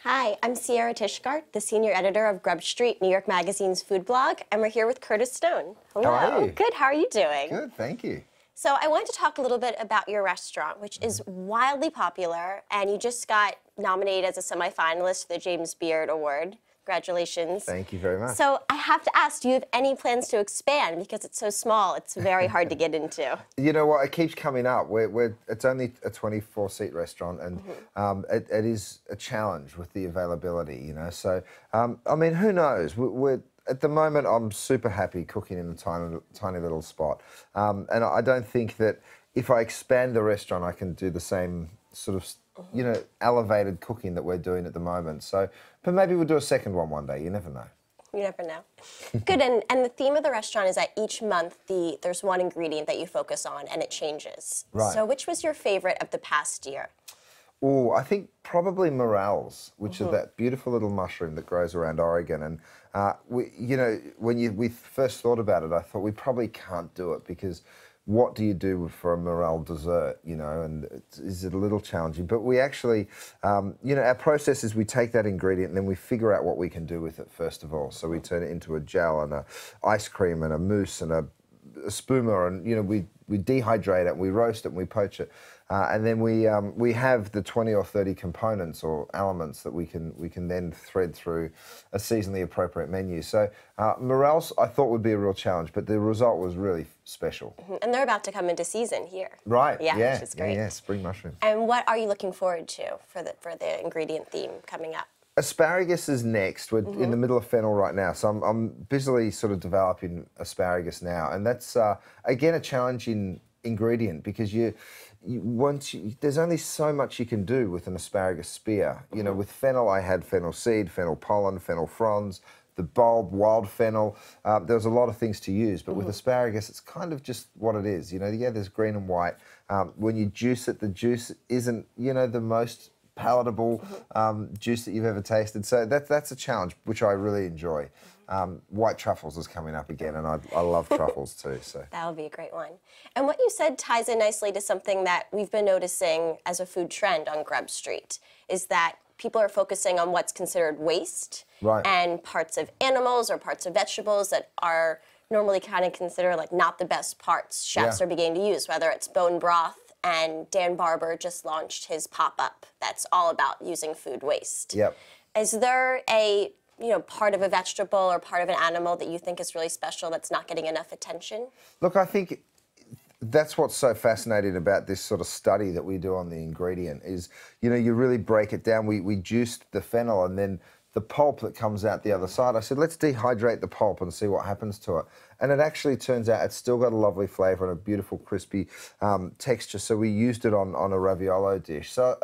Hi, I'm Sierra Tishgart, the senior editor of Grub Street, New York Magazine's food blog, and we're here with Curtis Stone. Hello. How are you? Good, how are you doing? Good, thank you. So I wanted to talk a little bit about your restaurant, which is wildly popular, and you just got nominated as a semifinalist for the James Beard Award. Congratulations. Thank you very much. So I have to ask, do you have any plans to expand? Because it's so small, it's very hard to get into. You know what, it keeps coming up. It's only a 24-seat restaurant, and it is a challenge with the availability, you know. So, I mean, who knows? At the moment, I'm super happy cooking in a tiny little spot. And I don't think that if I expand the restaurant, I can do the same sort of, you know, elevated cooking that we're doing at the moment. So, but maybe we'll do a second one day. You never know. You never know. Good, and the theme of the restaurant is that each month there's one ingredient that you focus on and it changes. Right. So which was your favorite of the past year? Oh, I think probably morels, which is that beautiful little mushroom that grows around Oregon. And you know, when we first thought about it, I thought we probably can't do it because what do you do for a morel dessert, you know, and is it a little challenging? But we actually, you know, our process is we take that ingredient and then we figure out what we can do with it first of all. So we turn it into a gel and a ice cream and a mousse and a spuma, and you know, we dehydrate it, we roast it, and we poach it, and then we have the 20 or 30 components or elements that we can then thread through a seasonally appropriate menu. So morels I thought would be a real challenge, but the result was really special. And they're about to come into season here. Right. Yeah, which is great. Yeah, spring mushroom. And what are you looking forward to for the ingredient theme coming up? Asparagus is next. We're in the middle of fennel right now, so I'm busily sort of developing asparagus now, and that's again a challenging ingredient because there's only so much you can do with an asparagus spear. You know, with fennel I had fennel seed, fennel pollen, fennel fronds, the bulb, wild fennel. There's a lot of things to use, but with asparagus it's kind of just what it is. You know, yeah, there's green and white. When you juice it, the juice isn't, you know, the most palatable juice that you've ever tasted. So that's a challenge, which I really enjoy. White truffles is coming up again, and I love truffles too. So that would be a great one. And what you said ties in nicely to something that we've been noticing as a food trend on Grub Street, is that people are focusing on what's considered waste, right, and parts of animals or parts of vegetables that are normally kind of considered like not the best parts chefs are beginning to use, whether it's bone broth. And Dan Barber just launched his pop-up that's all about using food waste. Yep. Is there a part of a vegetable or part of an animal that you think is really special that's not getting enough attention? Look, I think that's what's so fascinating about this sort of study that we do on the ingredient is, you know, you really break it down. We juiced the fennel and then the pulp that comes out the other side. I said, let's dehydrate the pulp and see what happens to it. And it actually turns out it's still got a lovely flavour and a beautiful crispy texture. So we used it on a raviolo dish. So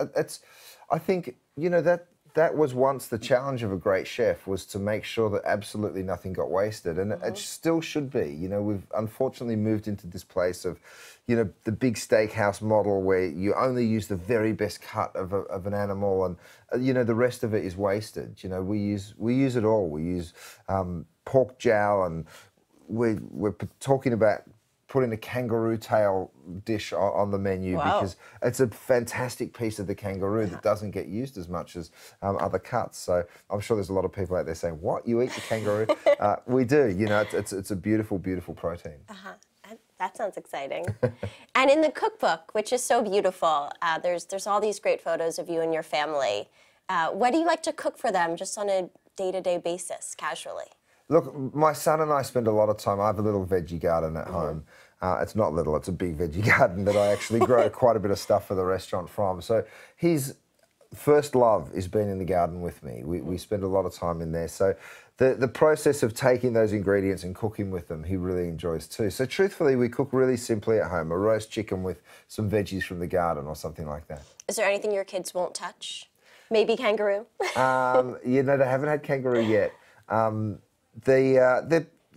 I think, you know, that was once the challenge of a great chef, was to make sure that absolutely nothing got wasted. And it still should be. You know, we've unfortunately moved into this place of, you know, the big steakhouse model where you only use the very best cut of an animal, and you know, the rest of it is wasted. You know, we use it all. We use pork jowl, and we're talking about putting a kangaroo tail dish on the menu because it's a fantastic piece of the kangaroo that doesn't get used as much as other cuts. So I'm sure there's a lot of people out there saying, "What? You eat the kangaroo?" We do. You know, it's a beautiful, beautiful protein. That sounds exciting. And in the cookbook, which is so beautiful, there's all these great photos of you and your family. What do you like to cook for them just on a day-to-day basis, casually? Look, my son and I spend a lot of time. I have a little veggie garden at home. It's not little, it's a big veggie garden that I actually grow quite a bit of stuff for the restaurant from. So his first love is being in the garden with me. We spend a lot of time in there. So the process of taking those ingredients and cooking with them, he really enjoys too. So truthfully, we cook really simply at home, a roast chicken with some veggies from the garden or something like that. Is there anything your kids won't touch? Maybe kangaroo? You know, they haven't had kangaroo yet.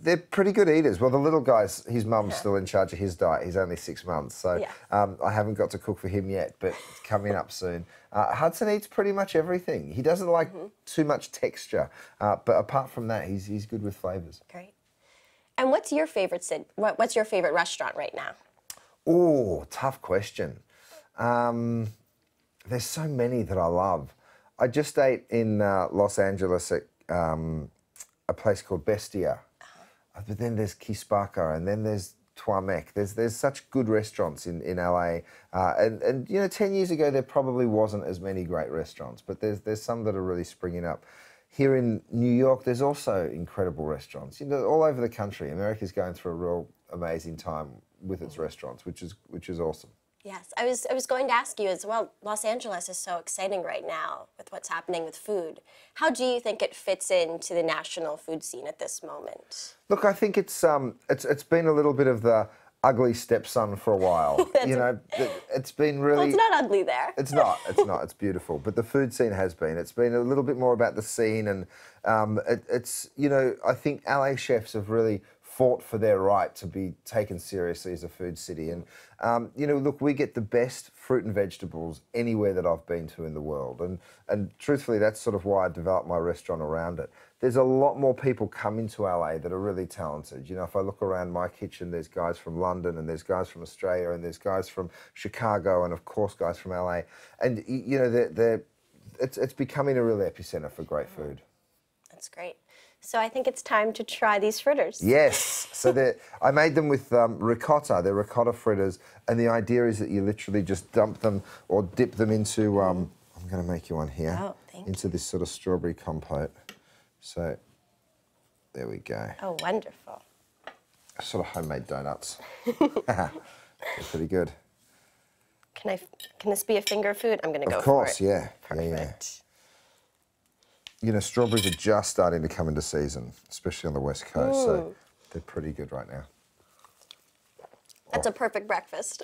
They're pretty good eaters. Well, the little guy's, his mum's still in charge of his diet. He's only 6 months, so I haven't got to cook for him yet, but it's coming up soon. Hudson eats pretty much everything. He doesn't like too much texture, but apart from that, he's good with flavours. Great. And what's your favorite restaurant right now? Oh, tough question. There's so many that I love. I just ate in Los Angeles at a place called Bestia. But then there's Kispaca, and then there's Tuamek. There's such good restaurants in LA. And you know, 10 years ago, there probably wasn't as many great restaurants, but there's some that are really springing up. Here in New York, there's also incredible restaurants. You know, all over the country, America's going through a real amazing time with its restaurants, which is awesome. Yes, I was going to ask you as well. Los Angeles is so exciting right now with what's happening with food. How do you think it fits into the national food scene at this moment? Look, I think it's been a little bit of the ugly stepson for a while. You know, it's been really... Well, it's not ugly there. It's not. It's beautiful. But the food scene has been. It's been a little bit more about the scene, and it's, you know, I think LA chefs have really fought for their right to be taken seriously as a food city. And, you know, look, we get the best fruit and vegetables anywhere that I've been to in the world. And truthfully, that's sort of why I developed my restaurant around it. There's a lot more people coming to LA that are really talented. You know, if I look around my kitchen, there's guys from London, and there's guys from Australia, and there's guys from Chicago, and of course guys from LA. And, you know, it's becoming a real epicenter for great food. That's great. So I think it's time to try these fritters. Yes. So I made them with ricotta. They're ricotta fritters, and the idea is that you literally just dump them or dip them into, I'm going to make you one here, into this sort of strawberry compote. So there we go. Oh, wonderful. Sort of homemade donuts. They're pretty good. Can this be a finger food? I'm going to go for it. Of course, yeah. Perfect. Yeah. You know, strawberries are just starting to come into season, especially on the West Coast, so they're pretty good right now. That's a perfect breakfast.